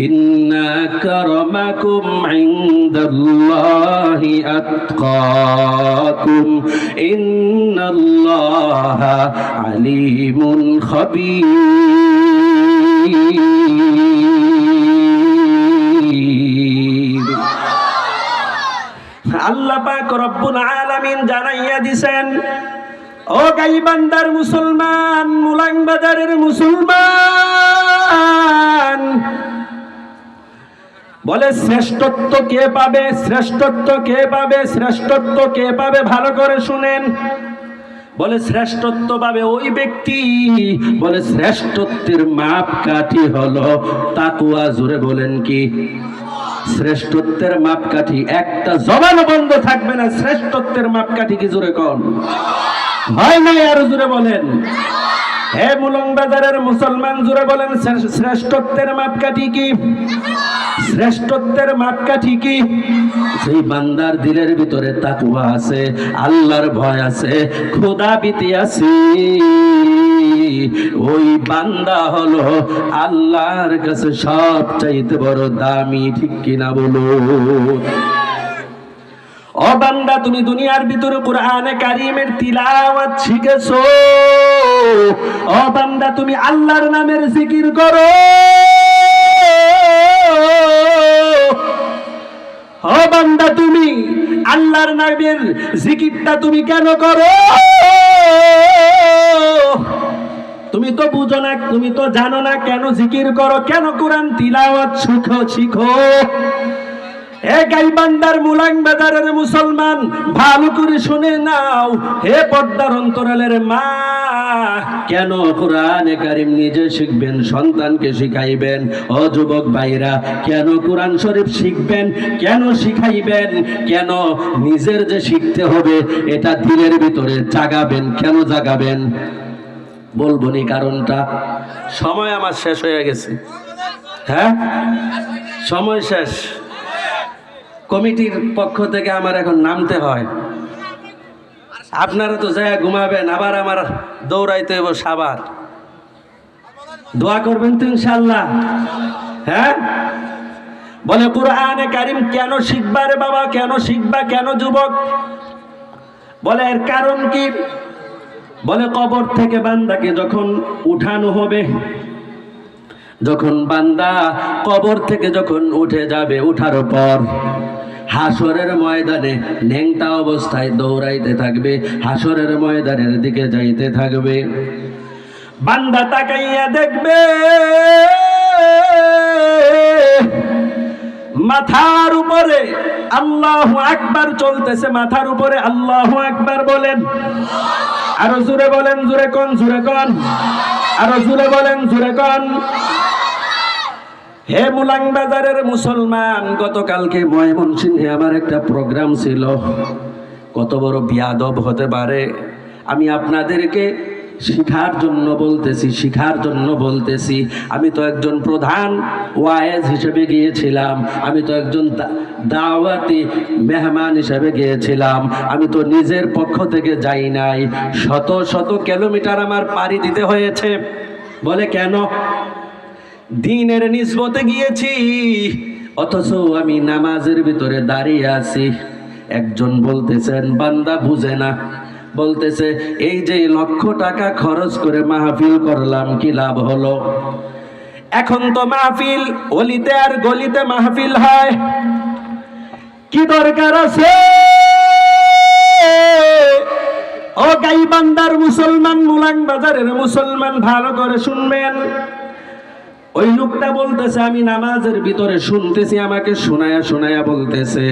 إن أكرمكم عند الله أتقاكم إن الله عليم خبير। আল্লাহ পাক রব্বুল আলামিন জানাইয়া দিছেন, ও গাইবান্দার মুসলমান, মুলাংবাজারের মুসলমান, বলে শ্রেষ্ঠত্ব কে পাবে? শ্রেষ্ঠত্ব কে পাবে? শ্রেষ্ঠত্ব কে পাবে? ভালো করে শুনেন। বলে শ্রেষ্ঠত্ব পাবে ওই ব্যক্তি, বলে শ্রেষ্ঠত্বের মাপকাঠি হলো তাকওয়া। জোরে বলেন কি? শ্রেষ্ঠত্বের মাপকাঠি একটা জবান বন্ধ থাকবে না। শ্রেষ্ঠত্বের মাপকাঠি কি? জোরে কোন? হয় নাই? আর জোরে বলেন। হে মুলংবাজারের মুসলমান, জোরে বলেন, শ্রেষ্ঠত্বের মাপকাঠি কি? শ্রেষ্ঠত্বের মাপকাঠি কি? সেই বান্দার দিলের ভিতরে তাকওয়া আছে, আল্লাহর ভয় আছে, খোদা ভীতি আছে, ওই বান্দা হলো আল্লাহর কাছে সবচাইতে বড় দামি, ঠিক কিনা বলুন? ও বান্দা, তুমি দুনিয়ার ভিতরে কুরআনে কারীমের তিলাওয়াত শিখেছো। ও বান্দা, তুমি আল্লাহর নামের জিকির করো। ও বান্দা, তুমি আল্লাহর নামের জিকিরটা তুমি কেন করো? তুমি তো বুঝো না, তুমি তো জানো না কেন জিকির করো, কেন কোরআন তিলাওয়াত শিখো। এ গাইবান্ধার মুলাং বাজারের মুসলমান, ভালো করে শুনে নাও। হে পর্দার অন্তরালের মা, কেন কোরআনে কারিম নিজে শিখবেন, সন্তানকে শিখাইবেন? ও যুবক ভাইরা, কেন কোরআন শরীফ শিখবেন, কেন শিখাইবেন, কেন নিজের যে শিখতে হবে এটা দিলের ভিতরে জাগাবেন? কেন জাগাবেন বলবো নি কারণটা। সময় আমার শেষ হয়ে গেছে। হ্যাঁ, সময় শেষ। কমিটির পক্ষ থেকে আমার এখন নামতে হয়। আপনারা তো যায় ঘুমাবেন, আবার আমার দৌড়াইতে হইব সাবার। দোয়া করবেন তো ইনশাআল্লাহ? হ্যাঁ, বলে কোরআনে কারিম কেন শিখবা রে বাবা, কেন শিখবা, কেন যুবক? বলে এর কারণ কি? বলে কবর থেকে বান্দাকে যখন উঠানো হবে, যখন বান্দা কবর থেকে যখন উঠে যাবে, উঠার পর হাসরের ময়দানে ন্যাংটা অবস্থায় দৌড়াইতে থাকবে, হাসরের ময়দানের দিকে যাইতে থাকবে। বান্দা তাকাইয়া দেখবে মাথার উপরে আল্লাহু আকবার চলতেছে, মাথার উপরে আল্লাহু আকবার বলেন, আরো জোরে বলেন, জোরে কোন, জোরে কোন, আরো জোরে বলেন, জোরে কোন। হে মুলাং বাজারের মুসলমান, গতকালকে ময়মনসিংহে আমার একটা প্রোগ্রাম ছিল। কত বড় বিয়াদব হতে পারে! আমি আপনাদেরকে শিখার জন্য বলতেছি, শিখার জন্য বলতেছি। আমি তো একজন প্রধান ওয়াইজ হিসেবে গিয়েছিলাম, আমি তো একজন দাওয়াতি মেহমান হিসেবে গিয়েছিলাম। আমি তো নিজের পক্ষ থেকে যাই নাই, শত শত কিলোমিটার আমার পাড়ি দিতে হয়েছে। বলে কেন? দিনের নিসবতে গিয়েছি, অথচ আমি নামাজের ভিতরে দাঁড়িয়ে আছি। একজন বলতেছেন বান্দা বুঝে না, বলতেছে এই যে লক্ষ টাকা খরচ করে মাহফিল করলাম, কি লাভ হলো? এখন তো মাহফিল অলিতে আর গলিতে মাহফিল হয়, কি দরকার আছে? ও গাইবান্ধার মুসলমান, মুলাং বাজারের মুসলমান, ভালো করে শুনবেন। ওই লোকটা বলতেছে আমি নামাজের ভিতরে শুনতেছি, আমাকে শোনায়া শোনায়া বলতেছে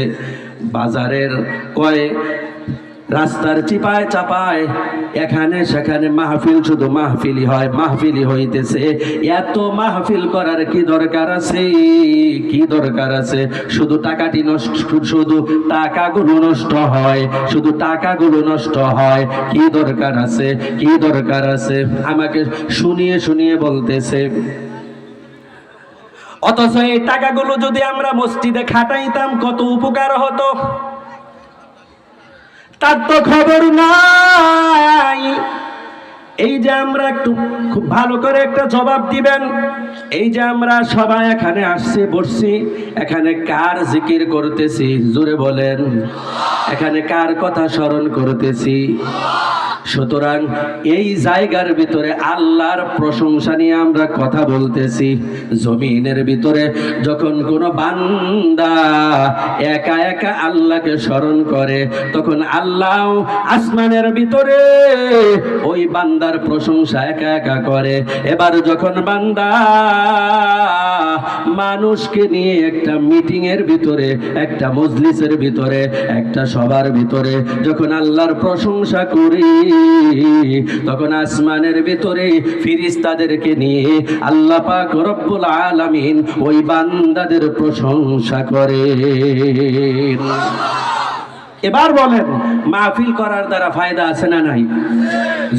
বাজারের কয় রাস্তার চিপায় চাপায় এখানে সেখানে মাহফিল, শুধু মাহফিলই হয়, মাহফিলই হইতেছে। এত মাহফিল করার কি দরকার আছে? কি দরকার আছে? শুধু টাকাটি নষ্ট, শুধু টাকাগুলো নষ্ট হয়, শুধু টাকাগুলো নষ্ট হয়। কি দরকার আছে? কি দরকার আছে? আমাকে শুনিয়ে শুনিয়ে বলতেছে। অথচ এই টাকাগুলো যদি আমরা মসজিদে খাটাইতাম কত উপকার হতো, তার তো খবর নাই। এই যে আমরা একটু খুব ভালো করে একটা জবাব দিবেন, এই যে আমরা সবাই এখানে আসছি, বসছি, এখানে কার জিকির করতেছি? জোরে বলেন। এখানে কার কথা স্মরণ করতেছি? সুতরাং এই জায়গার ভিতরে আল্লাহর প্রশংসা নিয়ে আমরা কথা বলতেছি। জমিনের ভিতরে যখন কোনো বান্দা একা একা আল্লাহকে স্মরণ করে, তখন আল্লাহ আসমানের ভিতরে ওই বান্দার প্রশংসা একা একা করে। এবার যখন বান্দা মানুষকে নিয়ে একটা মিটিং এর ভিতরে, একটা মজলিসের ভিতরে, একটা সবার ভিতরে যখন আল্লাহর প্রশংসা করি, তখন আসমানের ভিতরে ফেরেশতাদেরকে নিয়ে আল্লাহ পাক রব্বুল আলামিন ওই বান্দাদের প্রশংসা করে। এবার বলেন, মাহফিল করার দ্বারা ফায়দা আছে না নাই?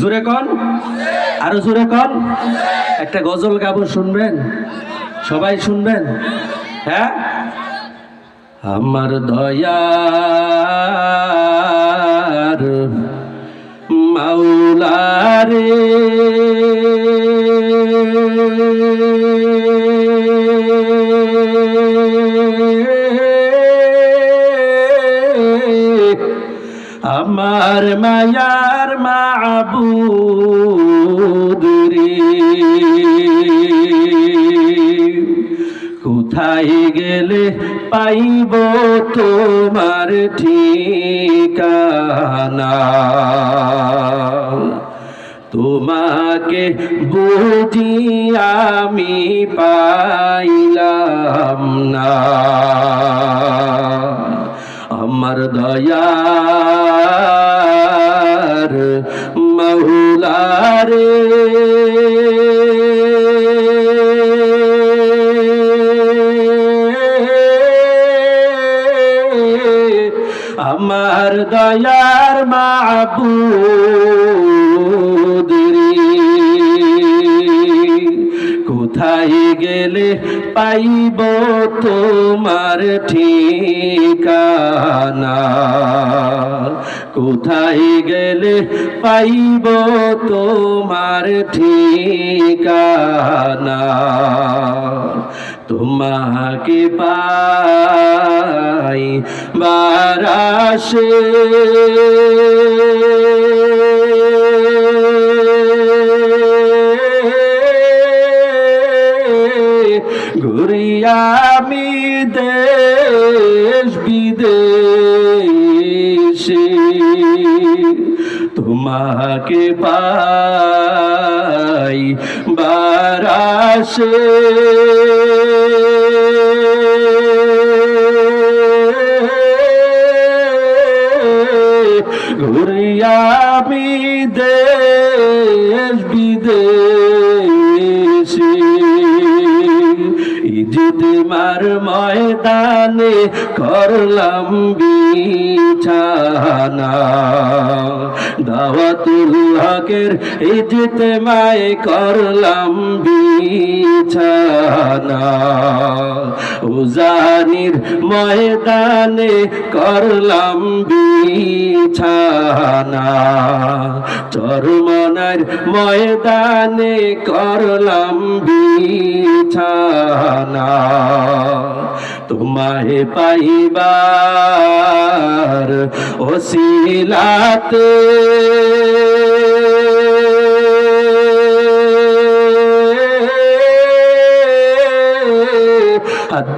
জোরে কোন, আরো জোরে কোন। একটা গজল গাবো, শুনবেন? সবাই শুনবেন? হ্যাঁ। আমার দয়ার মাওলারে আমার মায়ার মাবুদ রে, কোথায় গেলে পাইব তোমার ঠিকানা? তোমাকে বুঝি আমি পাইলাম না, আমার দয়ার মৌলারে আমার দয়ার মাবুদ রে, কোথায় গেলে পাইব তোমার ঠিকানা, কোথায় গেলে পাইব তোমার ঠিকানা, তোমাকে পাই বারাসে ঘুরি আমি দেশ বিদেশে, তোমাকে পাই বারাসে ঘুরি আমি দেশ বিদেশে, ইজতেমার ময়দানে করলাম বিছানা, দাওয়াতুল হকের ইজতেমায় করলাম বিছানা, উজানির ময়দানে করলাম বিছানা, চরমনার ময়দানে করলাম বিছানা, তোমায় পাইবার ওসিলাতে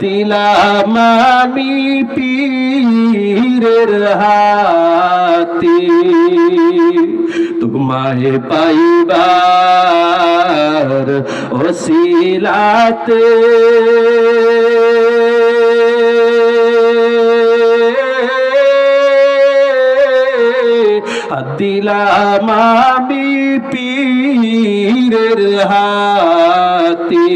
দিলাম আমি পীরের হাতে, তোমায় পাইবার ওসিলাতে দিলাম আমি পীরের হাতে,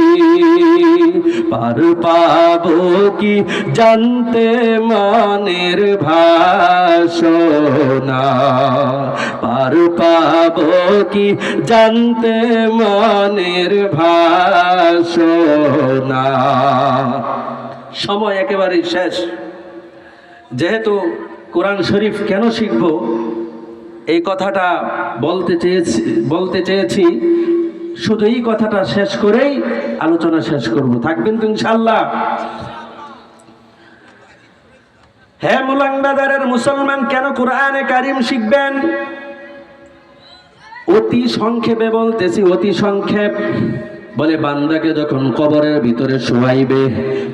পার পাবো কি জানতে মনের ভাষণা, পার পাবো কি জানতে মনের ভাষণা। সময় একেবারেই শেষ। যেহেতু কোরআন শরীফ কেন শিখব এই কথাটা বলতে চেয়েছি, শুধু এই কথাটা শেষ করেই আলোচনা শেষ করব। থাকবেন তো ইনশাআল্লাহ? হ্যাঁ, মুলাংবাজারের মুসলমান কেন কোরআনে কারিম শিখবেন? অতি সংক্ষেপে বলতেছি, অতি সংক্ষেপ। বলে বান্দাকে যখন কবরের ভিতরে শোয়াইবে,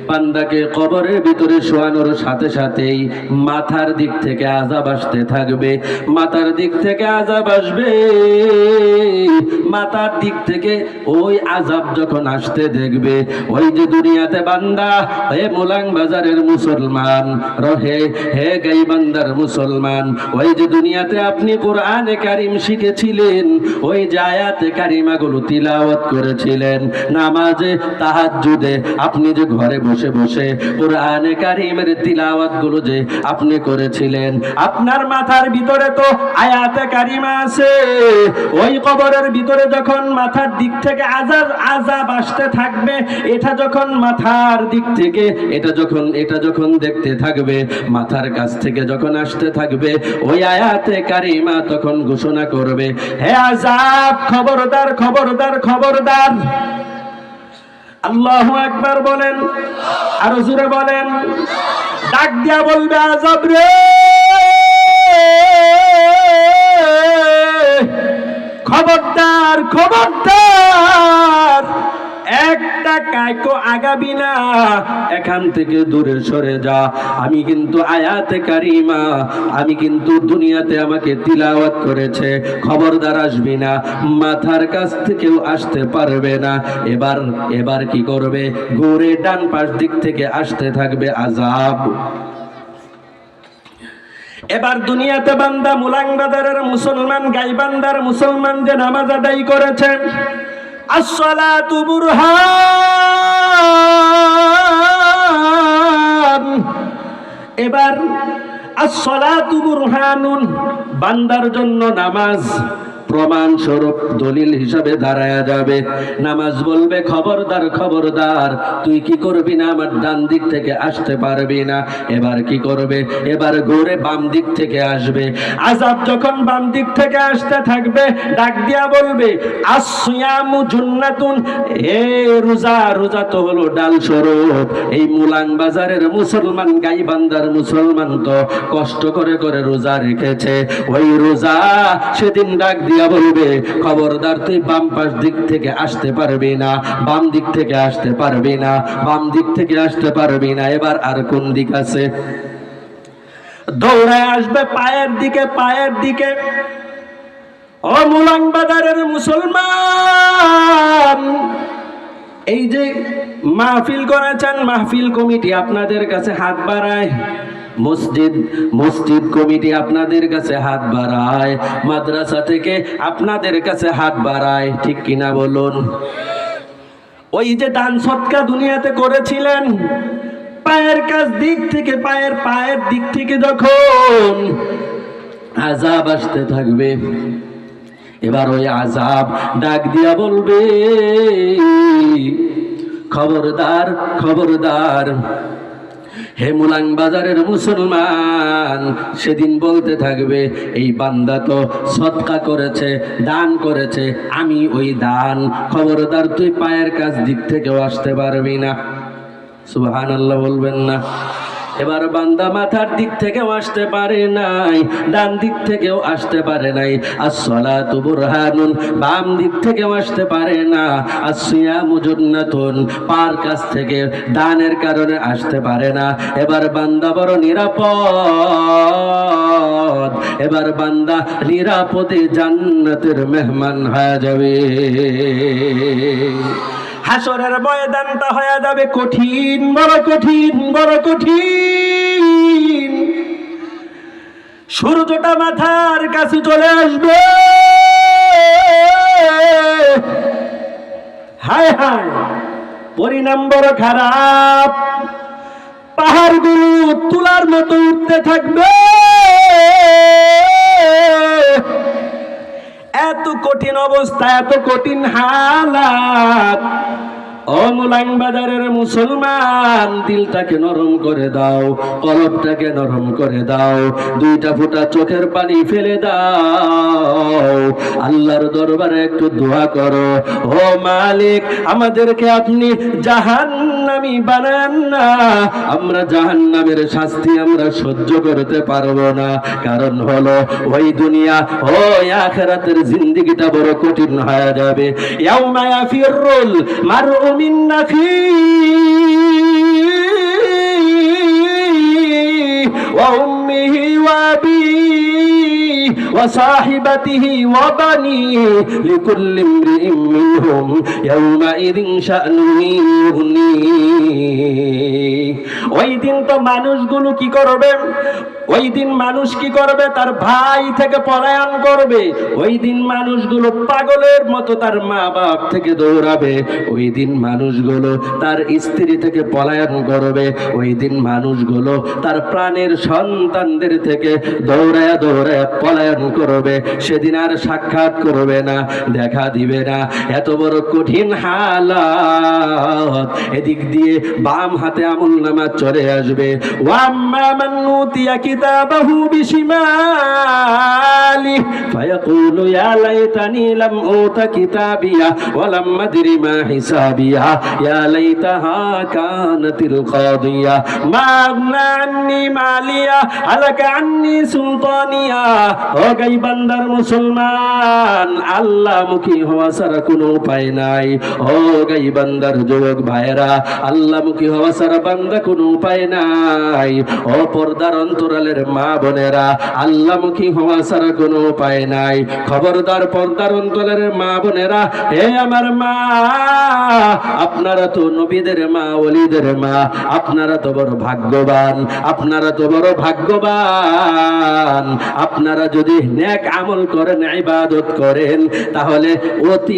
বান্দাকে কবরের ভিতরে শোয়ানোর সাথে সাথেই মাথার দিক থেকে আযাব আসতে থাকবে, মাথার দিক থেকে আযাব আসবে। মাথার দিক থেকে ওই আযাব যখন আসতে দেখবে, ওই যে দুনিয়াতে বান্দা, হে মুলাংবাজারের মুসলমান, রহে হে গাইবান্দার মুসলমান, ওই যে দুনিয়াতে আপনি কোরআনে কারিম শিখেছিলেন, ওই যে আয়াতে কারিমাগুলো তিলাওয়াত করেছিলেন, নামাজে তাহাজ্জুদে আপনি যে ঘরে বসে বসে কোরআনে কারিমের তিলাওয়াত গুলো যে আপনি করেছিলেন, আপনার মাথার ভিতরে তো আয়াতে কারিমা আছে। ওই কবরের ভিতরে যখন মাথার দিক থেকে আযাব আসতে থাকবে, এটা যখন মাথার দিক থেকে এটা যখন দেখতে থাকবে, মাথার কাছ থেকে যখন আসতে থাকবে, ওই আয়াতে কারিমা তখন ঘোষণা করবে, হে আযাব, খবরদার খবরদার খবরদার। আল্লাহু আকবার বলেন, আরো জোরে বলেন। ডাক দিয়া বলবে, আযাব রে, খবরদার খবরদার, একটা কাইকো আগাবি না, এখান থেকে দূরে সরে যা। আমি কিন্তু আয়াতে কারিমা, আমি কিন্তু দুনিয়াতে আমাকে তিলাওয়াত করেছে, খবরদার আসবি না, মাথার কাছ থেকেও আসতে পারবে না। এবার কি করবে? ঘুরে ডান পাশ দিক থেকে আসতে থাকবে আযাব। এবার দুনিয়াতে বান্দা মুলাংবাজারের মুসলমান, গাইবান্দার মুসলমান যে নামাজ আদায় করেছে, আসসালাতু বুরহান, এবার আসসালাতু বুরহানুন, বান্দার জন্য নামাজ প্রমাণ স্বরূপ দলিল হিসাবে দাঁড়ায়া যাবে। নামাজ বলবে খবরদার খবরদার, তুই কি করবি না, আমার ডান দিক থেকে আসতে পারবি না। এবার কি করবে? এবার ঘুরে বাম দিক থেকে আসবে। আযাব যখন বাম দিক থেকে আসতে থাকবে, ডাক দিয়া বলবে আসসিয়ামু জুন্নাতুন, এ রোজা, রোজা তো হলো ডাল স্বরূপ। এই মুলাং বাজারের মুসলমান, গাইবান্দার মুসলমান তো কষ্ট করে করে রোজা রেখেছে, ওই রোজা সেদিন ডাক দিয়া বলবে খবরদার, তুই বাম পাশ দিক থেকে আসতে পারবি না, বাম দিক থেকে আসতে পারবি না, বাম দিক থেকে আসতে পারবি না। এবার আর কোন দিক আছে? দৌড়ায় আসবে পায়ের দিকে, পায়ের দিকে। ও মুলাং বাজারের মুসলমান, এই যে মাহফিল করেছেন, মাহফিল কমিটি আপনাদের কাছে হাত বাড়ায়, মসজিদ কমিটি আপনাদের কাছে হাত বাড়ায়, মাদ্রাসা থেকে আপনাদের কাছে হাত বাড়ায়, ঠিক কিনা বলুন? ওই যে দান সদকা দুনিয়াতে করেছিলেন, পায়ের কাছ দিক থেকে, পায়ের দিক থেকে যখন আযাব আসতে থাকবে, এবার ওই আযাব ডাক দিয়া বলবে খবরদার খবরদার। হে মুলাং বাজারের মুসলমান, সেদিন বলতে থাকবে এই বান্দা তো সদকা করেছে, দান করেছে, আমি ওই দান, খবরদার তুই পায়ের কাছ দিক থেকেও আসতে পারবি না। সুবহানাল্লাহ বলবেন না? এবার বান্দা মাথার দিক থেকেও আসতে পারে নাই, ডান দিক থেকেও আসতে পারে নাই। আসসালাতু বুরহানুন, বাম দিক থেকেও আসতে পারে না। আসসিয়ামু জুন্নাতুন, পার কাছ থেকে দানের কারণে আসতে পারে না। এবার বান্দা বড় নিরাপদ, এবার বান্দা নিরাপদে জান্নাতের মেহমান হয়ে যাবে। হাসরের ময়দানটা হয়ে যাবে কঠিন, বড় কঠিন, বড় কঠিন। সূর্যটা মাথার কাছে চলে আসবে, হায় হায়, পরিণাম বড় খারাপ। পাহাড়গুলো তুলার মতো উঠতে থাকবে, এত কঠিন অবস্থা, এত কঠিন হালাত। ও মুলাং বাজারের মুসলমান, দিলটাকে নরম করে দাও, কলবটাকে নরম করে দাও, দুইটা ফোঁটা চোখের পানি ফেলে দাও, আল্লাহর দরবারে একটু দোয়া করো। ও মালিক, আমাদেরকে আপনি জাহান্নামী বানান না, আমরা জাহান্নামের শাস্তি আমরা সহ্য করতে পারবো না। কারণ হলো ওই দুনিয়া, ওই আখিরাতের জিন্দেগিটা বড় কঠিন হয়ে যাবে। ইয়াউমা ইয়াফিরুল মারউ মিন আখিহি ওয়া উম্মিহি ওয়া আবিহি ওয়া সাহিবাতিহি ওয়া বানিহি লিকুল্লি ইমরিইন মিনহুম ইয়াউমাইযিন শা'নুন ইউগনিহি। ওই দিন তো মানুষগুলো কি করবে? ওই দিন মানুষ কি করবে? তার ভাই থেকে পলায়ন করবে। ওই দিন মানুষগুলো পাগলের মতো তার মা বাপ থেকে দৌড়াবে। ওই দিন মানুষগুলো তার স্ত্রী থেকে পলায়ন করবে। ওই দিন মানুষগুলো তার প্রাণের সন্তানদের থেকে দৌড়ায়া দৌড়ায়া পলায়ন করবে। সেদিন আর সাক্ষাৎ করবে না, দেখা দিবে না। এত বড় কঠিন হালাত। এদিক দিয়ে বাম হাতে আমলনামা চলে আসবে। ওয়াম্মা মান উতিয়া কিতাবাহু বিশিমালিহি ফায়াকুলু ইয়া লাইতানি লাম উতা কিতাবিয়া ওয়া লাম আদরি মা হিসাবিয়া ইয়া লাইতাহা কানাতিল কাদিয়া মা আগনা আন্নি মালিয়া হালাকা আন্নি সুলতানিয়া ও গাইবান্দার মুসলমান, আল্লাহমুখী হওয়া ছাড়া কোনো উপায় নাই। ও গাইবান্দার যুবক ভাইরা, আল্লাহমুখী হওয়া ছাড়া বান্দা কোনো উপায় নাই। ও পর্দার অন্তরালের মা বোনেরা, আল্লাহমুখী হওয়া ছাড়া কোনো উপায় নাই। খবরদার পর্দার অন্তরালের মা বোনেরা, হে আমার মা, আপনারা তো নবীদের মা, ওলিদের মা, আপনারা তো বড় ভাগ্যবান, আপনারা তো বড় ভাগ্যবান। আপনারা যদি নেক আমল করেন, ইবাদত করেন, তাহলে অতি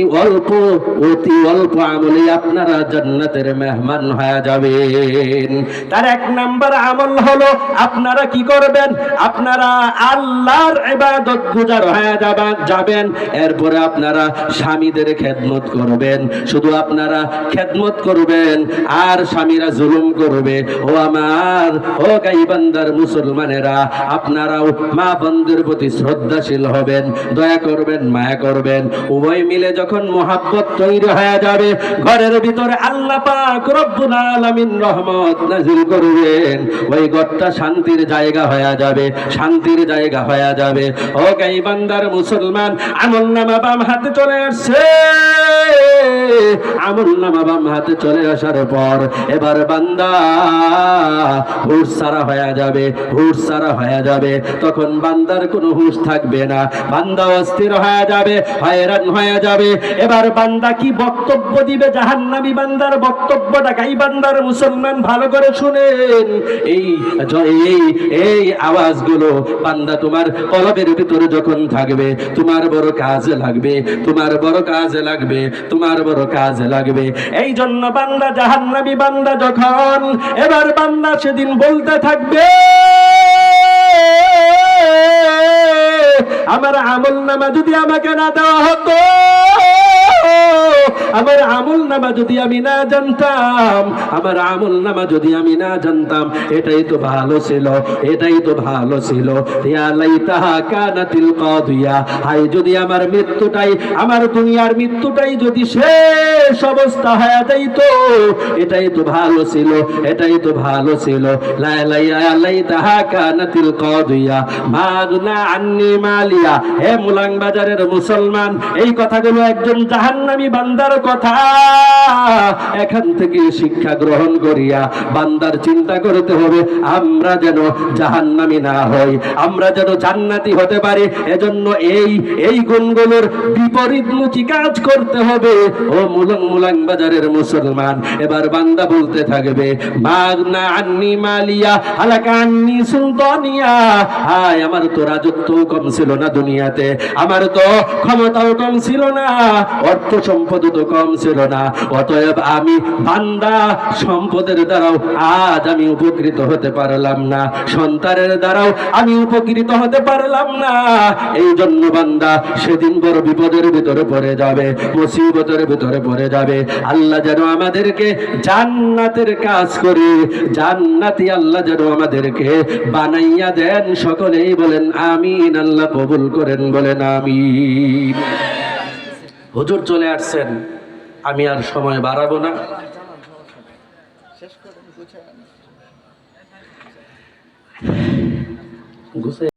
অল্প আমলে আপনারা জান্নাতের মেহমান হয়ে যাবেন। তার এক নাম্বার আমল হলো আপনারা কি করবেন? আপনারা আল্লাহর ইবাদত গুজার হয়ে যাবেন। এরপরে আপনারা স্বামীদের খেদমত করবেন, শুধু আপনারা খেদমত করবেন আর স্বামীরা জুলুম করবে। ও আমার, ও গাইবান্দার মুসলমানেরা, আপনারাও মা বোনদের প্রতি শ্রদ্ধাশীল হবেন, দয়া করবেন, মায়া করবেন। উভয় মিলে যখন মোহাব্বত তৈরি হয়ে যাবে, ঘরের ভিতরে আল্লাহ পাক রব্বুল আলামিন রহমত নাজিল করবেন। ওই ঘরটা শান্তির জায়গা হয়ে যাবে, শান্তির জায়গা হয়ে যাবে। ও গাইবান্দার মুসলমান, আমলনামা বাম হাতে চলে আসছে। আমলনামা বাম হাতে চলে আসার পর এবার বান্দা হুশ সারা হয়ে যাবে, হুশ সারা হয়ে যাবে। তখন বান্দার কোনো হুশ থাকবে না, বান্দা অস্থির হয়ে যাবে, হয়রান হয়ে যাবে। এবার বান্দা কি বক্তব্য দিবে? জাহান্নামী বান্দার বক্তব্যটা গাইবান্দার মুসলমান ভালো করে শুনেন। এই আওয়াজগুলো বান্দা তোমার কলবের ভিতরে যখন থাকবে, তোমার বড় কাজে লাগবে, তোমার বড় কাজে লাগবে, তোমার বড় কাজে লাগবে। এই জন্য বান্দা, জাহান্নামী বান্দা যখন, এবার বান্দা সেদিন বলতে থাকবে, আমার আমলনামা যদি আমাকে না দেওয়া হতো, আমার আমলনামা যদি আমি না জানতাম, আমার আমলনামা যদি আমি না জানতাম, এটাই তো ভালো ছিল, এটাই তো ভালো ছিল। ইয়া লাইতাহা কানাতিল কাদিয়া, হায় যদি আমার মৃত্যুটাই, আমার দুনিয়ার মৃত্যুটাই যদি শেষ অবস্থা হয়ে যাইতো, এটাই তো ভালো ছিল, এটাই তো ভালো ছিল। লা লাইতাহা কানাতিল কাদিয়া মাগনা আন্নি মালিয়া। হে মুলাং বাজারের মুসলমান, এই কথাগুলো একজন জাহান্নামী বান্দার কথা। এখান থেকে শিক্ষা গ্রহণ করিয়া বান্দার চিন্তা করতে হবে, আমরা যেন জাহান্নামী না হই, আমরা যেন জান্নাতি হতে পারি। এজন্য এই গুণগুলোর বিপরীতমুখী কাজ করতে হবে। ও মুলাং বাজারের মুসলমান, এবার বান্দা বলতে থাকবে, মাগনা আন্নি মালিয়া হালাকা আন্নি সুলতানিয়া। হায়, আমার তো রাজত্ব কম ছিল না দুনিয়াতে, আমার তো ক্ষমতাও কম ছিল না, অর্থ সম্পদ তো কম ছিল না। অতএব আমি বান্দা সম্পদের দ্বারাও আজ আমি উপকৃত হতে পারলাম না, সন্তানের দ্বারাও আমি উপকৃত হতে পারলাম না। এই জন্য বান্দা সেদিন বড় বিপদের ভিতরে পড়ে যাবে, মুসিবতের ভিতরে পড়ে যাবে। আল্লাহ যেন আমাদেরকে জান্নাতের কাজ করে জান্নাতি আল্লাহ যেন আমাদেরকে বানাইয়া দেন। সকলেই বলেন আমিন। আল্লাহ কবুল করেন, বলেন আমিন। হুজুর চলে আসছেন, আমি আর সময় বাড়াবো না।